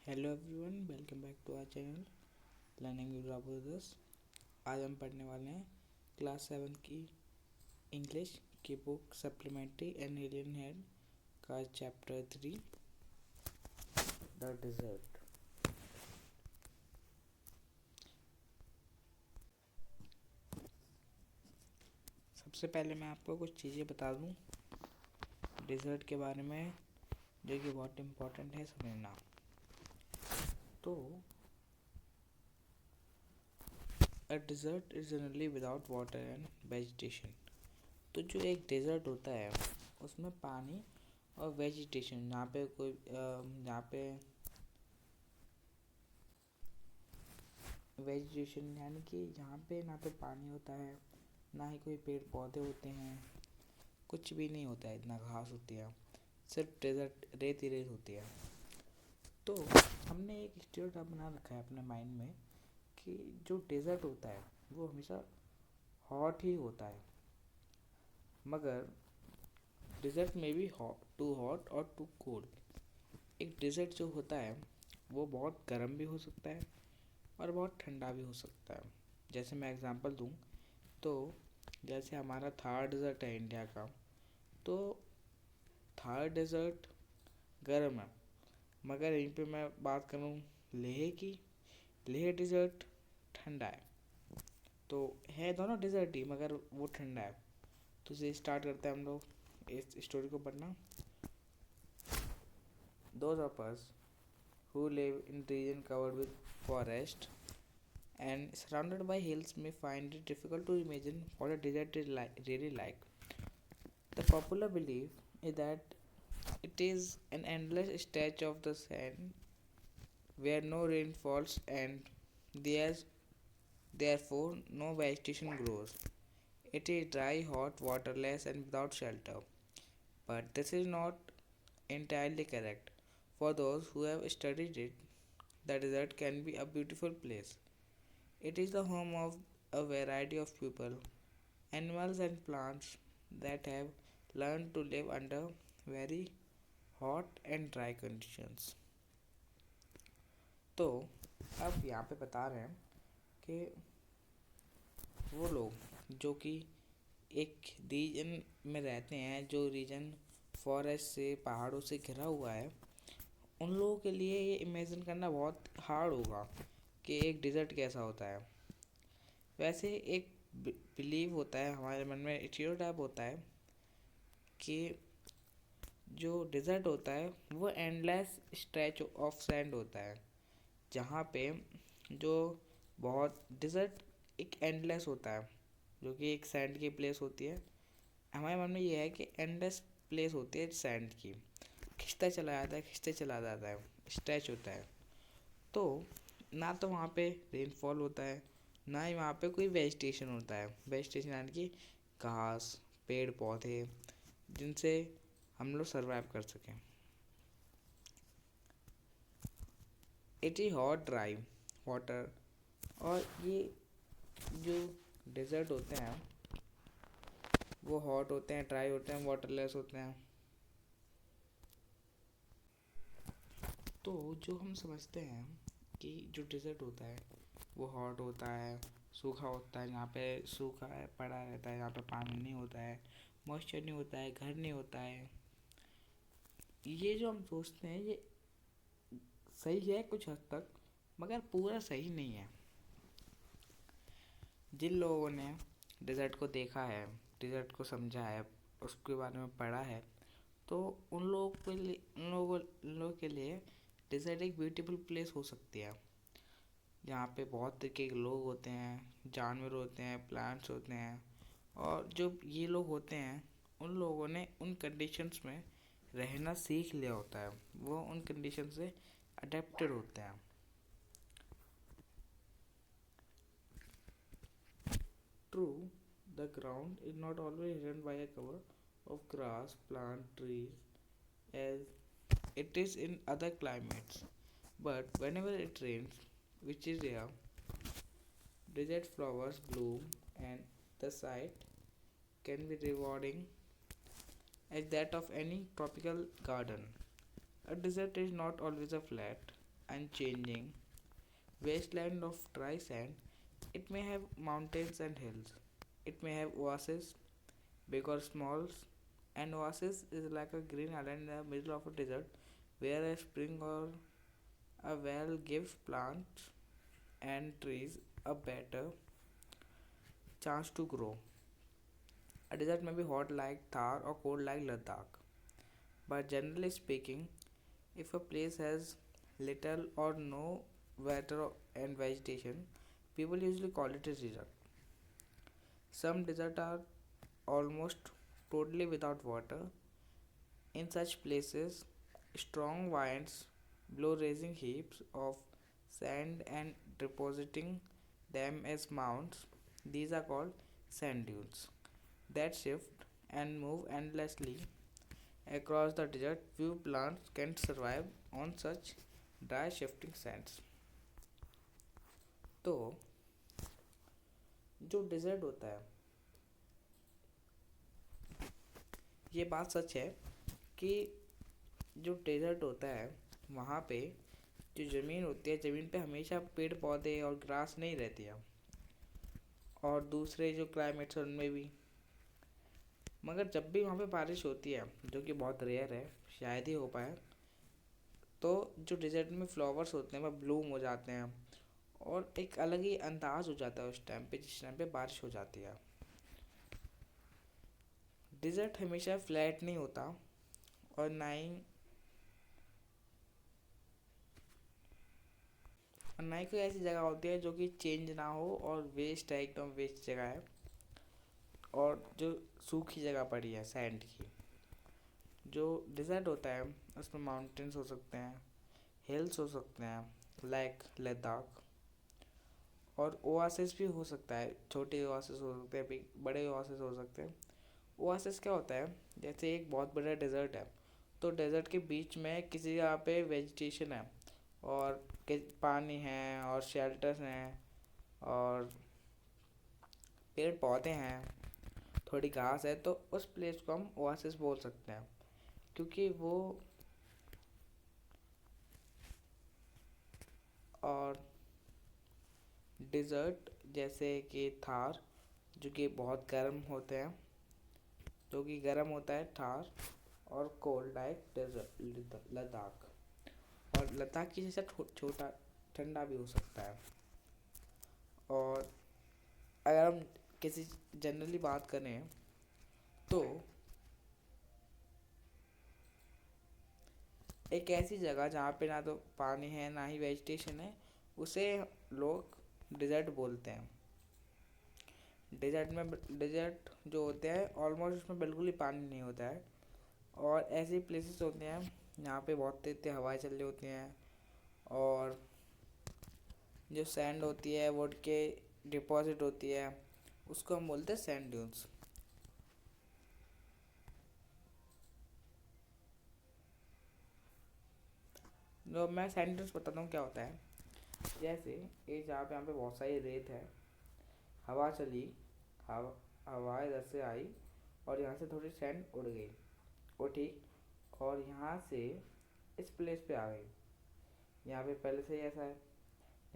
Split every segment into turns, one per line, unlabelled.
Hello everyone, welcome back to our channel learning with brothers. आज हम पढ़ने वाले हैं क्लास 7 की इंग्लिश की book supplementary and alien head का चैप्टर 3 द डिज़र्ट। सबसे पहले मैं आपको कुछ चीज़ें बता दूं डिज़र्ट के बारे में जो कि बहुत इम्पोर्टेंट है समझना। तो a desert is generally without water and vegetation. तो जो एक डेजर्ट होता है उसमें पानी और वेजिटेशन, जहाँ पे वेजिटेशन यानी कि जहाँ पे ना तो पानी होता है, ना ही कोई पेड़ पौधे होते हैं, कुछ भी नहीं होता है, इतना घास होती है, सिर्फ डेजर्ट रेत ही रेत होती है। तो हमने एक स्टीरियोटाइप बना रखा है अपने माइंड में कि जो डेजर्ट होता है वो हमेशा हॉट ही होता है, मगर डेजर्ट में भी टू हॉट और टू कोल्ड। एक डेजर्ट जो होता है वो बहुत गर्म भी हो सकता है और बहुत ठंडा भी हो सकता है। जैसे मैं एग्जांपल दूं तो जैसे हमारा थार डेजर्ट है इंडिया का, तो थार डेजर्ट गर्म है, मगर यहीं पे मैं बात करूं लेह की, लेह डेजर्ट ठंडा है। तो है दोनों डेजर्ट ही, मगर वो ठंडा है। तो इसे स्टार्ट करते हैं हम लोग इस स्टोरी को पढ़ना। Those of us who live in region covered with forest and surrounded by hills may find it difficult to imagine what a desert is really like. The popular belief is that it is an endless stretch of the sand where no rain falls and there's therefore no vegetation grows. It is dry, hot, waterless, and without shelter. But this is not entirely correct. For those who have studied it, the desert can be a beautiful place. It is the home of a variety of people, animals, and plants that have learned to live under very hot and dry conditions. तो अब यहाँ पे बता रहे हैं कि वो लोग जो कि एक रीजन में रहते हैं, जो रीजन फॉरेस्ट से, पहाड़ों से घिरा हुआ है, उन लोगों के लिए ये इमेजिन करना बहुत हार्ड होगा कि एक डिज़र्ट कैसा होता है। वैसे एक बिलीव होता है हमारे मन में, स्टीरियोटाइप होता है कि जो डिज़र्ट होता है वो एंडलेस स्ट्रेच ऑफ सैंड होता है, जहाँ पे जो बहुत डिज़र्ट एक एंडलेस होता है, जो कि एक सैंड की प्लेस होती है। हमारे मन में ये है कि एंडलेस प्लेस होती है सैंड की, खिंचता चला जाता है, खिंचते चला जाता है, स्ट्रेच होता है। तो ना तो वहाँ पे रेनफॉल होता है, ना ही वहाँ पे कोई वेजिटेशन होता है। वेजिटेशन यानी कि घास, पेड़ पौधे, जिनसे हम लोग सरवाइव कर सकें। It is hot, dry water, और ये जो डेजर्ट होते हैं वो हॉट होते हैं, ड्राई होते हैं, वाटरलेस होते हैं। तो जो हम समझते हैं कि जो डेजर्ट होता है वो हॉट होता है, सूखा होता है, यहाँ पे सूखा है पड़ा रहता है, यहाँ पे पानी नहीं होता है, मॉइस्चर नहीं होता है, घर नहीं होता है। ये जो हम सोचते हैं ये सही है कुछ हद तक, मगर पूरा सही नहीं है। जिन लोगों ने डेजर्ट को देखा है, डेजर्ट को समझा है, उसके बारे में पढ़ा है, तो उन लोगों के लिए डेजर्ट एक ब्यूटीफुल प्लेस हो सकती है, जहाँ पे बहुत तरीके के लोग होते हैं, जानवर होते हैं, प्लांट्स होते हैं। और जो ये लोग होते हैं उन लोगों ने उन कंडीशंस में रहना सीख लिया होता है, वो उन कंडीशन से अडेप्टेड होते हैं। True, the ground is not always hidden by a cover of grass, plant, trees, as it is in other climates. But whenever it rains, which is rare, desert flowers bloom and the sight can be rewarding as that of any tropical garden. A desert is not always a flat, unchanging wasteland of dry sand. It may have mountains and hills. It may have oases, big or small. An oasis is like a green island in the middle of a desert where a spring or a well gives plants and trees a better chance to grow. A desert may be hot like Thar or cold like Ladakh. But generally speaking, if a place has little or no water and vegetation, people usually call it a desert. Some deserts are almost totally without water. In such places, strong winds blow raising heaps of sand and depositing them as mounds. These are called sand dunes that shift and move endlessly across the desert. Few plants can survive on such dry shifting sands. तो जो desert होता है, ये बात सच है कि जो desert होता है वहाँ पे जो ज़मीन होती है, ज़मीन पे हमेशा पेड़ पौधे और ग्रास नहीं रहती है, और दूसरे जो क्लाइमेट्स हैं उनमें भी। मगर जब भी वहाँ पे बारिश होती है, जो कि बहुत रेयर है, शायद ही हो पाए, तो जो डेजर्ट में फ्लावर्स होते हैं वह ब्लूम हो जाते हैं और एक अलग ही अंदाज हो जाता है उस टाइम पे जिस टाइम पे बारिश हो जाती है। डेजर्ट हमेशा फ्लैट नहीं होता और ना ही कोई ऐसी जगह होती है जो कि चेंज ना हो और वेस्ट है, एकदम वेस्ट जगह है और जो सूखी जगह पड़ी है सैंड की। जो डिज़र्ट होता है उसमें माउंटेन्स हो सकते हैं, हिल्स हो सकते हैं लाइक लद्दाख, और ओआसिस भी हो सकता है। छोटे ओआसिस हो सकते हैं, बड़े ओआसिस हो सकते हैं। ओआसिस क्या होता है, जैसे एक बहुत बड़ा डेजर्ट है, तो डेजर्ट के बीच में किसी जगह पे वेजिटेशन है और पानी है और शेल्टर्स हैं और पेड़ पौधे हैं, थोड़ी घास है, तो उस प्लेस को हम ओआसिस बोल सकते हैं क्योंकि वो। और डिज़र्ट जैसे कि थार, जो कि बहुत गर्म होते हैं, जो कि गर्म होता है थार, और कोल्ड लाइक डेजर्ट लद्दाख, और लद्दाख की जैसा छोटा ठंडा भी हो सकता है। और अगर हम किसी जनरली बात करें तो एक ऐसी जगह जहाँ पे ना तो पानी है ना ही वेजिटेशन है, उसे लोग डिज़र्ट बोलते हैं। डिज़र्ट जो होते हैं ऑलमोस्ट उसमें बिल्कुल ही पानी नहीं होता है, और ऐसे प्लेसेस होते हैं जहाँ पे बहुत तेज तेज हवाएं चल रही होती हैं और जो सैंड होती है वो के डिपॉजिट होती है, उसको हम बोलते हैं सैंड ड्यून्स। जो मैं सैंड ड्यून्स बताता हूँ क्या होता है। जैसे ये जहाँ पे यहाँ पे बहुत सारी रेत है, हवा चली, हवा हवा इधर से आई और यहाँ से थोड़ी सैंड उड़ गई, उठी, और यहाँ से इस प्लेस पे आ गई। यहाँ पे पहले से ही ऐसा है,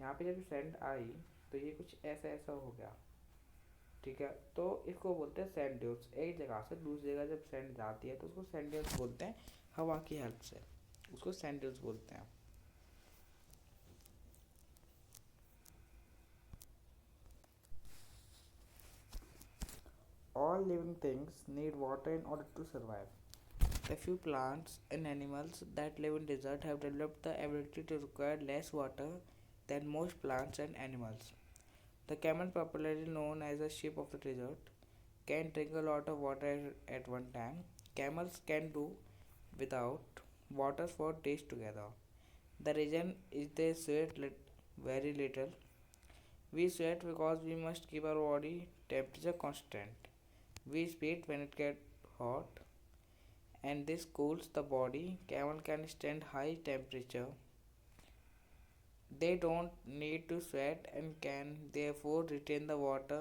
यहाँ पे जब सैंड आई तो ये कुछ ऐसा ऐसा हो गया, ठीक है। तो इसको बोलते हैं सैंड ड्यून्स। एक जगह से दूसरी जगह जब सैंड जाती है तो उसको सैंड ड्यून्स बोलते हैं, हवा की हेल्प से उसको सैंड ड्यून्स बोलते हैं। All living things need water in order to survive. A few plants and animals that live in desert have developed the ability to require less water than most plants and animals. The camel, popularly known as the sheep of the desert, can drink a lot of water at one time. Camels can do without water for days together. The reason is they sweat very little. We sweat because we must keep our body temperature constant. We sweat when it gets hot and this cools the body. Camel can stand high temperature. They don't need to sweat and can therefore retain the water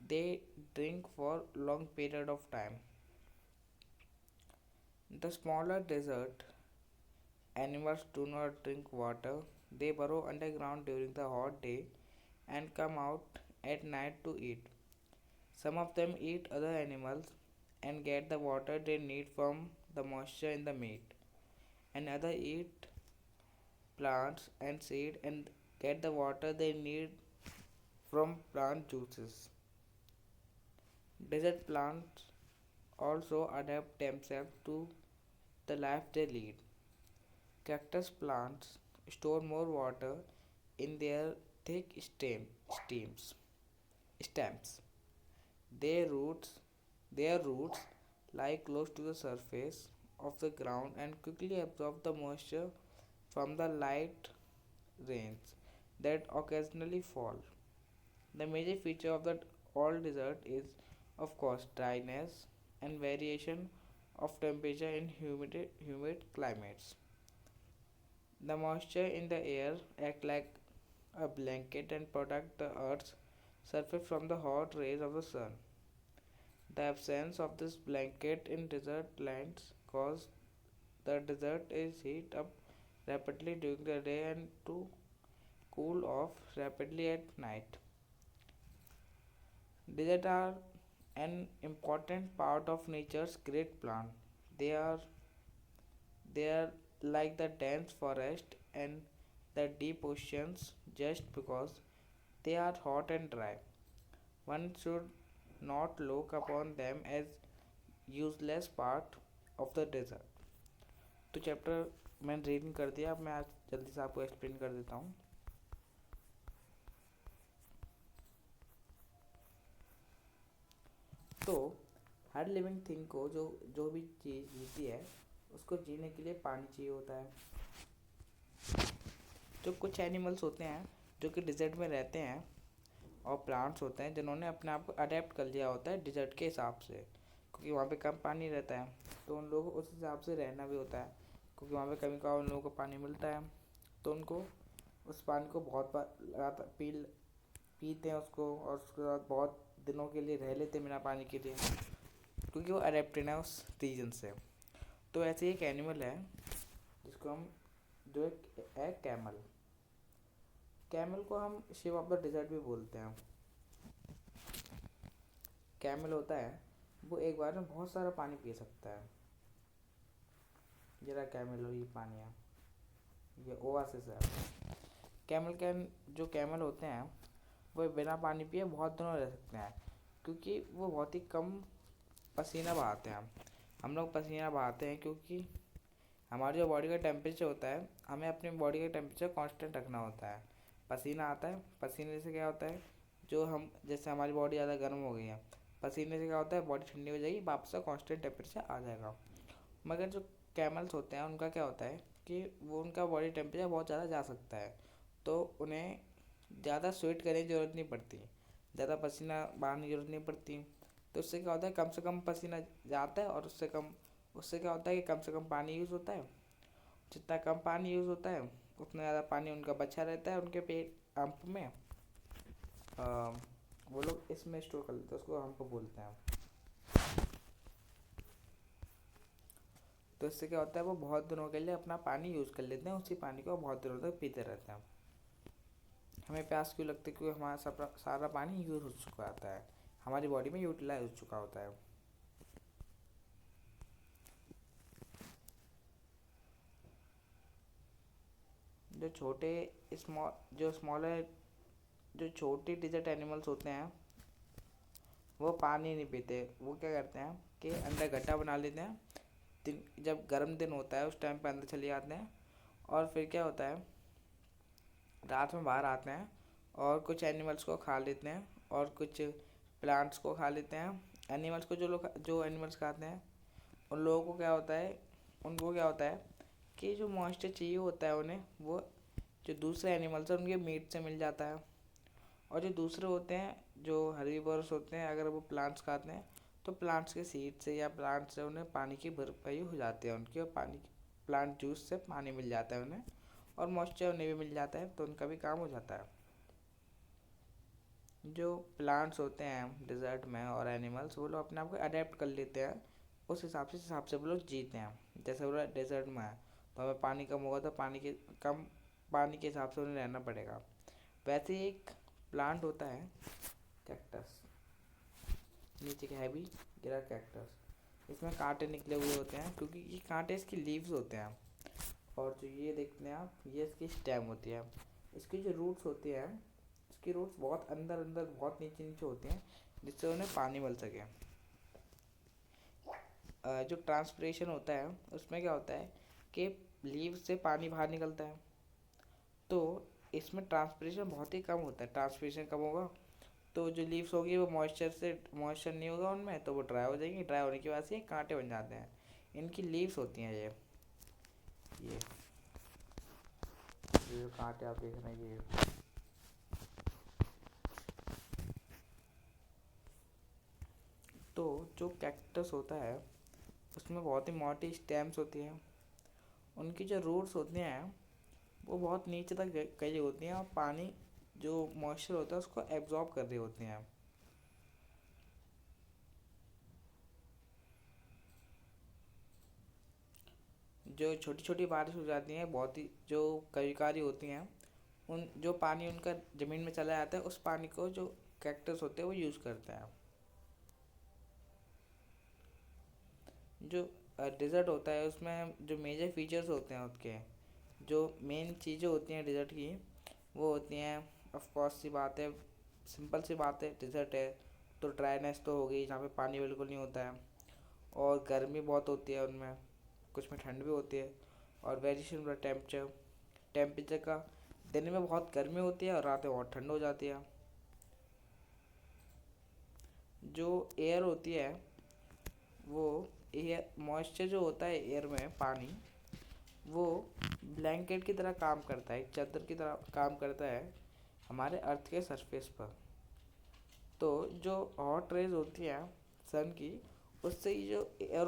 they drink for long period of time. The smaller desert animals do not drink water. They burrow underground during the hot day and come out at night to eat. Some of them eat other animals and get the water they need from the moisture in the meat, and others eat plants and seed and get the water they need from plant juices. Desert plants also adapt themselves to the life they lead. Cactus plants store more water in their thick stems. Their roots, their roots lie close to the surface of the ground and quickly absorb the moisture from the light rains that occasionally fall. The major feature of the all desert is, of course, dryness and variation of temperature in humid climates. The moisture in the air act like a blanket and protect the earth's surface from the hot rays of the sun. The absence of this blanket in desert lands causes the desert is heat up rapidly during the day and to cool off rapidly at night. Deserts are an important part of nature's great plan. They are they are like the dense forest and the deep oceans just because they are hot and dry. One should not look upon them as useless part of the desert. तो chapter मैंने reading कर दिया, अब मैं आज जल्दी से आपको एक्सप्लेन कर देता हूँ. तो हर लिविंग थिंग को जो जो भी चीज़ जीती है उसको जीने के लिए पानी चाहिए होता है. जो कुछ एनिमल्स होते हैं जो कि डिजर्ट में रहते हैं और प्लांट्स होते हैं जिन्होंने अपने आप को अडेप्ट कर लिया होता है डिजर्ट के हिसाब से, क्योंकि वहाँ पे कम पानी रहता है तो उन लोगों को उस हिसाब से रहना भी होता है, क्योंकि वहाँ पे कभी कभार उन लोगों को पानी मिलता है तो उनको उस पानी को बहुत बार पीते हैं उसको, और उसके बाद बहुत दिनों के लिए रह लेते हैं बिना पानी के लिए, क्योंकि वो अडेप्टेड है उस रीजन से. तो ऐसे ही एक एनिमल है जिसको हम जो एक है कैमल. कैमल को हम शिप ऑफ द डिजर्ट भी बोलते हैं. कैमल होता है वो एक बार में बहुत सारा पानी पी सकता है. जरा कैमल और ये पानी है, ये ओआसिस है. कैमल कैन जो कैमल होते हैं वो बिना पानी पिए बहुत दिनों रह सकते हैं, क्योंकि वो बहुत ही कम पसीना बहाते हैं. हम लोग पसीना बहाते हैं क्योंकि हमारी जो बॉडी का टेम्परेचर होता है, हमें अपनी बॉडी का टेम्परेचर कांस्टेंट रखना होता है. पसीना आता है, पसीने से क्या होता है, जो हम जैसे हमारी बॉडी ज़्यादा गर्म हो गई है, पसीने से क्या होता है बॉडी ठंडी हो जाएगी, वापस से कांस्टेंट टेम्परेचर आ जाएगा. मगर जो कैमल्स होते हैं उनका क्या होता है कि वो उनका बॉडी टेम्परेचर बहुत ज़्यादा जा सकता है, तो उन्हें ज़्यादा स्वेट करने की ज़रूरत नहीं पड़ती, ज़्यादा पसीना बहाने की ज़रूरत नहीं पड़ती. तो उससे क्या होता है कम से कम पसीना जाता है, और उससे क्या होता है कि कम से कम पानी यूज़ होता है. जितना कम पानी यूज़ होता है उतना ज़्यादा पानी उनका बचा रहता है उनके पेट हम्प में. वो लोग इसमें स्टोर कर लेते हैं, उसको हम्प बोलते हैं. तो इससे क्या होता है वो बहुत दिनों के लिए अपना पानी यूज़ कर लेते हैं, उसी पानी को बहुत दिनों तक पीते रहते हैं. हमें प्यास क्यों लगती है, क्योंकि हमारा सारा पानी यूज़ हो चुका होता है, हमारी बॉडी में यूटिलाइज हो चुका होता है. जो स्मॉलर जो छोटे डिजर्ट एनिमल्स होते हैं वो पानी नहीं पीते. वो क्या करते हैं कि अंदर गड्ढा बना लेते हैं, जब गर्म दिन होता है उस टाइम पे अंदर चले जाते हैं, और फिर क्या होता है रात में बाहर आते हैं और कुछ एनिमल्स को खा लेते हैं और कुछ प्लांट्स को खा लेते हैं. एनिमल्स को जो एनिमल्स खाते हैं उन लोगों को क्या होता है, उनको क्या होता है कि जो मॉइस्चर चाहिए होता है उन्हें वो जो दूसरे एनिमल्स हैं उनके मीट से मिल जाता है. और जो दूसरे होते हैं जो हर्बीवोरस होते हैं, अगर वो प्लांट्स खाते हैं तो प्लांट्स के सीड से या प्लांट से उन्हें पानी की भरपाई हो जाती है उनकी, और पानी प्लांट जूस से पानी मिल जाता है उन्हें, और मॉइस्चर उन्हें भी मिल जाता है, तो उनका भी काम हो जाता है. जो प्लांट्स होते हैं डिज़र्ट में और एनिमल्स वो लोग अपने आप को अडेप्ट कर लेते हैं, उस हिसाब से वो लोग जीते हैं. जैसे वो डेजर्ट में है तो हमें पानी कम होगा तो पानी के हिसाब से उन्हें रहना पड़ेगा। वैसे ही एक प्लांट होता है कैक्टस, नीचे का हैवी गिरा कैक्टस, इसमें कांटे निकले हुए होते हैं क्योंकि ये कांटे इसकी लीव्स होते हैं। और जो ये देखते हैं आप, ये इसकी स्टेम होती है। इसकी जो रूट्स होती हैं, इसकी रूट्स बहुत अंदर अंदर बहुत नीचे नीचे होती हैं जिससे उन्हें पानी मिल सके। जो ट्रांसपिरेशन होता है उसमें क्या होता है कि लीव से पानी बाहर निकलता है, तो इसमें ट्रांसपिरेशन बहुत ही कम होता है। ट्रांसपिरेशन कम होगा तो जो लीव्स होगी वो मॉइस्चर नहीं होगा उनमें, तो वो ड्राई हो जाएंगी। ड्राई होने की वजह से ये कांटे बन जाते हैं। इनकी लीव्स होती हैं ये जो कांटे आप देख रहे हैं ये। तो जो कैक्टस होता है उसमें बहुत ही मोटी स्टेम्स होती हैं। उनकी जो रूट्स होती हैं वो बहुत नीचे तक गई होती हैं और पानी जो मॉइस्चर होता है उसको एब्जॉर्ब कर रही होती हैं। जो छोटी छोटी बारिश हो जाती हैं बहुत ही जो कविकारी होती हैं, उन जो पानी उनका ज़मीन में चला जाता है उस पानी को जो कैक्टस होते हैं वो यूज़ करते हैं। जो डिज़र्ट होता है उसमें जो मेजर फीचर्स होते हैं उसके, जो मेन चीज़ें होती हैं डिज़र्ट की, वो होती हैं ऑफ कोर्स सी बात है, सिंपल सी बात है, डिज़र्ट है तो ड्राइनेस तो हो गई जहाँ पे पानी बिल्कुल नहीं होता है, और गर्मी बहुत होती है उनमें, कुछ में ठंड भी होती है, और वेरिएशन टेम्परेचर का दिन में बहुत गर्मी होती है और रात में बहुत ठंड हो जाती है। जो एयर होती है वो एयर मॉइस्चर जो होता है एयर में पानी, वो ब्लैंकेट की तरह काम करता है, एक चादर की तरह काम करता है हमारे अर्थ के सरफेस पर। तो जो हॉट रेज होती है सन की, उससे ये जो एयर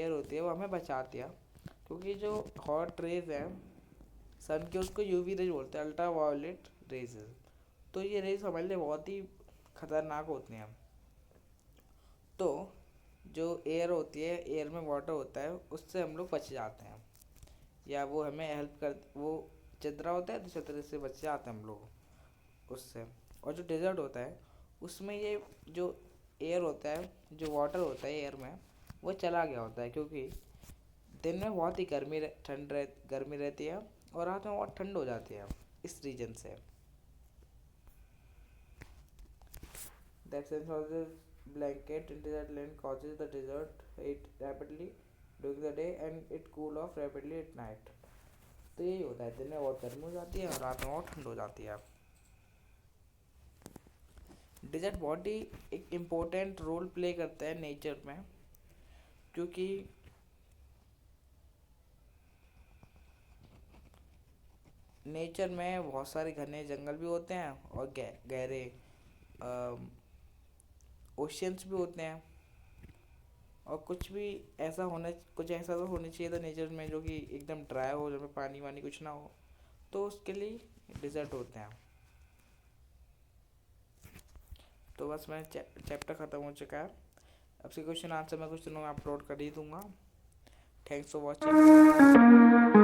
होती है वो हमें बचाती है, क्योंकि जो हॉट रेज है सन के उसको यूवी रेज बोलते हैं, अल्ट्रा वायोलेट रेज। तो ये रेज हमारे लिए बहुत ही खतरनाक होती हैं। तो जो एयर होती है, एयर में वाटर होता है, उससे हम लोग बच जाते हैं, या वो हमें हेल्प कर, वो चदरा होता है तो चदरे से बच जाते हैं हम लोग उससे। और जो डेजर्ट होता है उसमें ये जो एयर होता है, जो वाटर होता है एयर में, वो चला गया होता है, क्योंकि दिन में बहुत ही गर्मी रहती है और रात में बहुत ठंड हो जाती है इस रीजन से। The absence of the blanket in desert land causes the desert heat rapidly during the day and it cool off rapidly at night. तो यही होता है, दिन में बहुत गर्मी हो जाती है और रात में बहुत ठंड हो जाती है। डेजर्ट बहुत ही एक इम्पोर्टेंट रोल प्ले करता है नेचर में, क्योंकि नेचर में बहुत सारे घने जंगल भी होते हैं और गहरे ओशियंस भी होते हैं, और कुछ ऐसा तो होना चाहिए था नेचर में जो कि एकदम ड्राई हो, जिसमें पानी वानी कुछ ना हो, तो उसके लिए डिजर्ट होते हैं। तो बस मैं चैप्टर ख़त्म हो चुका है। अब से क्वेश्चन आंसर मैं कुछ दिनों में अपलोड कर ही दूंगा। Thanks for watching.